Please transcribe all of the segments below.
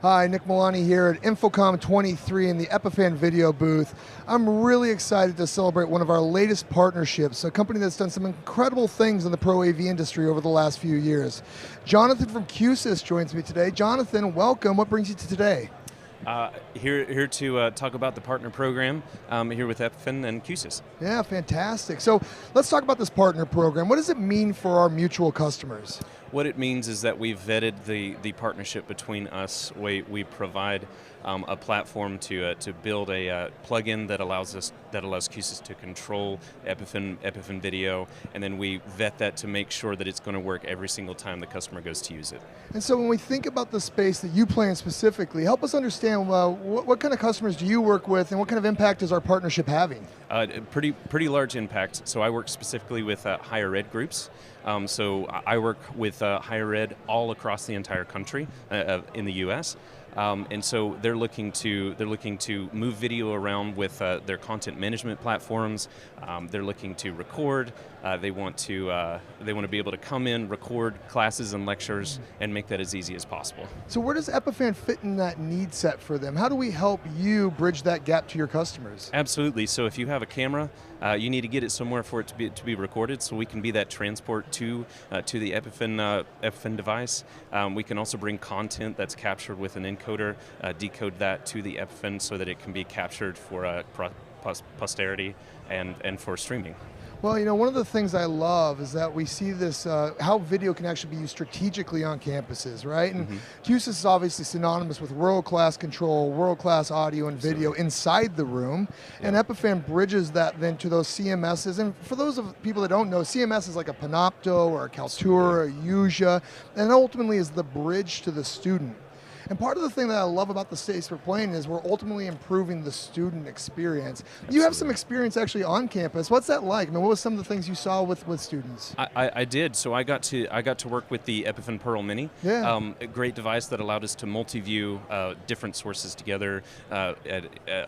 Hi, Nick Milani here at Infocom 23 in the Epiphan video booth. I'm really excited to celebrate one of our latest partnerships, a company that's done some incredible things in the Pro AV industry over the last few years. Jonathan from Q-SYS joins me today. Jonathan, welcome. What brings you to today? Here to talk about the partner program here with Epiphan and Q-SYS. Yeah, fantastic. So let's talk about this partner program. What does it mean for our mutual customers? What it means is that we've vetted the partnership between us. We provide a platform to build a plugin that allows Q-SYS to control Epiphan video, and then we vet that to make sure that it's going to work every single time the customer goes to use it. And so when we think about the space that you play in specifically, help us understand what kind of customers do you work with, and what kind of impact is our partnership having? Pretty large impact. So I work specifically with higher ed groups. So I work with higher ed all across the entire country in the U.S. And so they're looking to move video around with their content management platforms. They're looking to record. They want to be able to come in, record classes and lectures, and make that as easy as possible. So where does Epiphan fit in that need set for them? How do we help you bridge that gap to your customers? Absolutely. So if you have a camera, you need to get it somewhere for it to be recorded, so we can be that transport to the Epiphan device. We can also bring content that's captured with an encoder, decode that to the Epiphan so that it can be captured for posterity and for streaming. Well, you know, one of the things I love is that we see this, how video can actually be used strategically on campuses, right? And Q-SYS is obviously synonymous with world-class control, world-class audio and video inside the room, and Epiphan bridges that then to those CMSs. And for those of people that don't know, CMS is like a Panopto or a Kaltura, a Usia, and ultimately is the bridge to the student. And part of the thing that I love about the space we're playing is we're ultimately improving the student experience. Absolutely. You have some experience actually on campus. What's that like? I mean, what were some of the things you saw with students? I did. So I got to work with the Epiphan Pearl Mini. Yeah. A great device that allowed us to multi-view different sources together,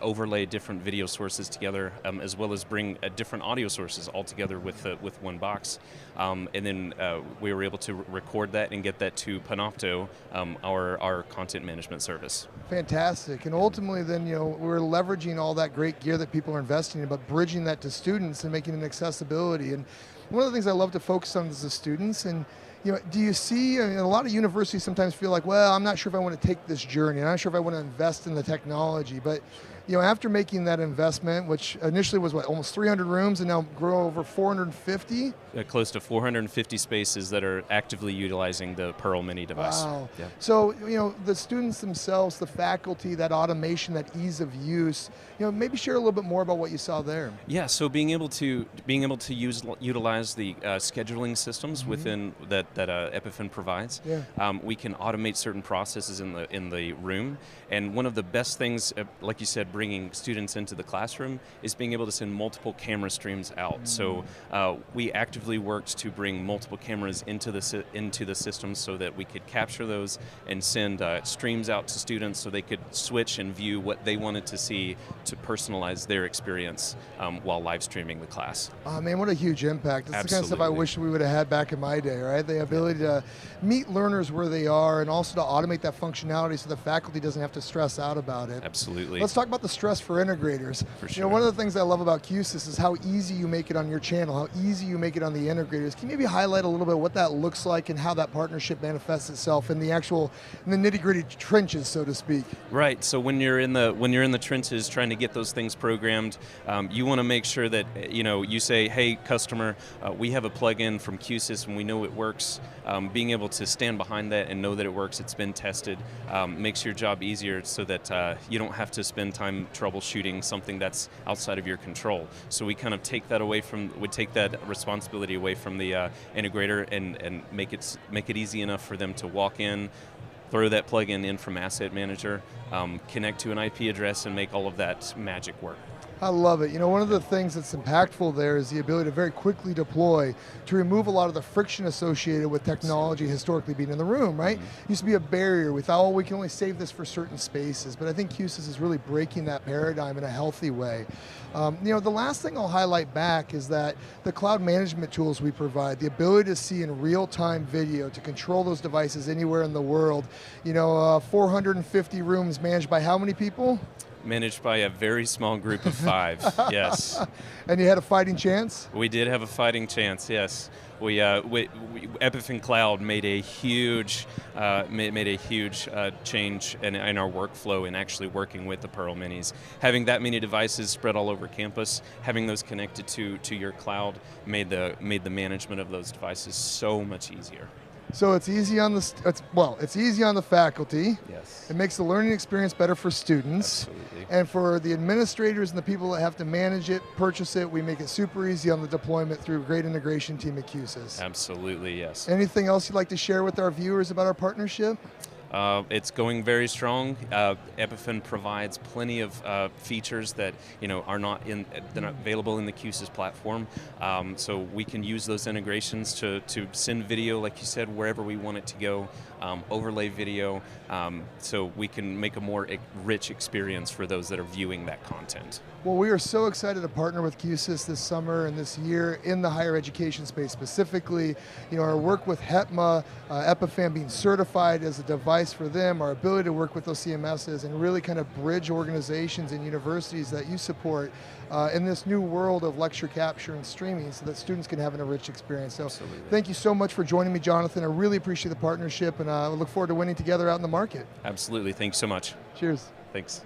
overlay different video sources together, as well as bring different audio sources all together with one box. And then we were able to record that and get that to Panopto, our content management service. Fantastic. And ultimately then, you know, we're leveraging all that great gear that people are investing in, but bridging that to students and making it accessibility. And one of the things I love to focus on is the students. And you know, do you see, I mean, a lot of universities sometimes feel like, well, I'm not sure if I want to take this journey. I'm not sure if I want to invest in the technology. But you know, after making that investment, which initially was what, almost 300 rooms and now grow over 450? Close to 450 spaces that are actively utilizing the Pearl Mini device. Wow. Yeah. So, you know, the students themselves, the faculty, that automation, that ease of use, you know, maybe share a little bit more about what you saw there. Yeah, so being able to utilize the scheduling systems within that Epiphan provides. Yeah. We can automate certain processes in the room, and one of the best things, like you said, bringing students into the classroom is being able to send multiple camera streams out. So we actively worked to bring multiple cameras into the system so that we could capture those and send streams out to students so they could switch and view what they wanted to see to personalize their experience while live streaming the class. Oh man, what a huge impact. It's Absolutely. the kind of stuff I wish we would have had back in my day, right? The ability to meet learners where they are and also to automate that functionality so the faculty doesn't have to stress out about it. Absolutely. Let's talk about the stress for integrators. For sure. You know, one of the things I love about Q-SYS is how easy you make it on your channel, how easy you make it on the integrators. Can you maybe highlight a little bit what that looks like and how that partnership manifests itself in the nitty-gritty trenches, so to speak? Right. So when you're in the trenches trying to get those things programmed, you want to make sure that you say, hey customer, we have a plugin from Q-SYS and we know it works. Being able to stand behind that and know that it works, it's been tested, makes your job easier so that you don't have to spend time troubleshooting something that's outside of your control. So we kind of take that responsibility away from the integrator and make it easy enough for them to walk in, throw that plugin in from Asset Manager, connect to an IP address, and make all of that magic work. I love it. You know, one of the things that's impactful there is the ability to very quickly deploy to remove a lot of the friction associated with technology historically being in the room, right? Used to be a barrier with, oh, we can only save this for certain spaces, but I think Q-SYS is really breaking that paradigm in a healthy way. You know, the last thing I'll highlight back is that the cloud management tools we provide, the ability to see in real-time video, to control those devices anywhere in the world. You know, 450 rooms managed by how many people? Managed by a very small group of 5, yes. And you had a fighting chance? We did have a fighting chance, yes. Epiphan Cloud made a huge, change in our workflow in actually working with the Pearl Minis. Having that many devices spread all over campus, having those connected to your cloud made the management of those devices so much easier. So it's easy on it's easy on the faculty. Yes. It makes the learning experience better for students. Absolutely. And for the administrators and the people that have to manage it, purchase it, we make it super easy on the deployment through a great integration team at Q-SYS. Absolutely, yes. Anything else you'd like to share with our viewers about our partnership? It's going very strong. Epiphan provides plenty of features that are not available in the Q-SYS platform. So we can use those integrations to send video, like you said, wherever we want it to go. Overlay video, so we can make a more rich experience for those that are viewing that content. Well, we are so excited to partner with Q-SYS this summer and this year in the higher education space specifically. You know, our work with HETMA, Epiphan being certified as a device for them, our ability to work with those CMSs and really kind of bridge organizations and universities that you support in this new world of lecture capture and streaming so that students can have an enriched experience. So Absolutely. Thank you so much for joining me, Jonathan. I really appreciate the partnership and I look forward to winning together out in the market. Absolutely, thanks so much. Cheers. Thanks.